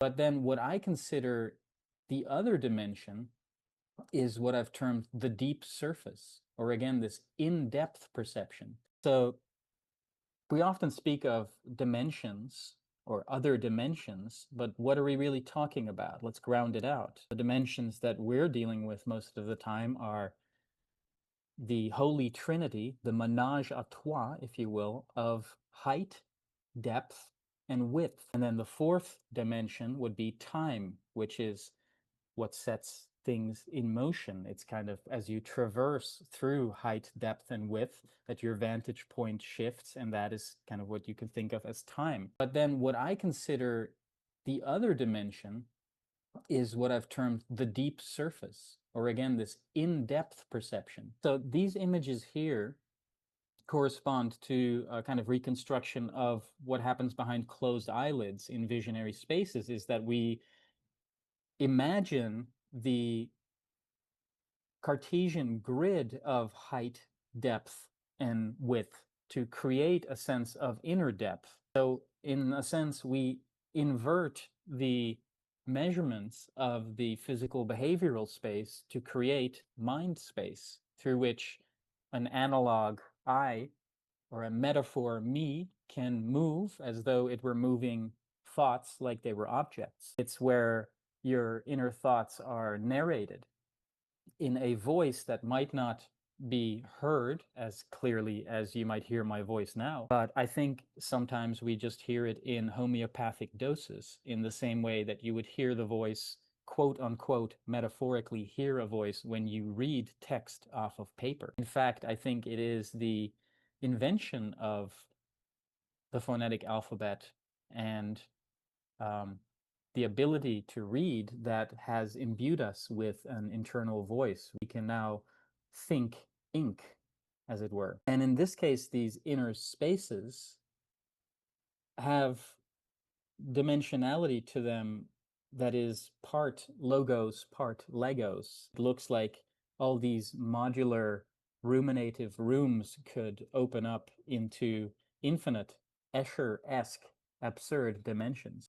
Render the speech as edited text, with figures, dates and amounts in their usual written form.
But then what I consider the other dimension is what I've termed the deep surface, or again, this in-depth perception. So we often speak of dimensions or other dimensions, but what are we really talking about? Let's ground it out. The dimensions that we're dealing with most of the time are the Holy Trinity, the menage a trois, if you will, of height, depth, and width. And then the fourth dimension would be time, which is what sets things in motion. It's kind of as you traverse through height, depth, and width that your vantage point shifts, and that is kind of what you can think of as time. But then what I consider the other dimension is what I've termed the deep surface, or again, this in-depth perception. So these images here correspond to a kind of reconstruction of what happens behind closed eyelids in visionary spaces, is that we imagine the Cartesian grid of height, depth, and width to create a sense of inner depth. So in a sense, we invert the measurements of the physical behavioral space to create mind space through which an analog I or a metaphor me can move as though it were moving thoughts like they were objects. It's where your inner thoughts are narrated in a voice that might not be heard as clearly as you might hear my voice now. But I think sometimes we just hear it in homeopathic doses, in the same way that you would hear the voice, quote unquote, metaphorically hear a voice when you read text off of paper. In fact, I think it is the invention of the phonetic alphabet and the ability to read that has imbued us with an internal voice. We can now think ink, as it were. And in this case, these inner spaces have dimensionality to them that is part logos, part Legos. It looks like all these modular ruminative rooms could open up into infinite Escher-esque absurd dimensions.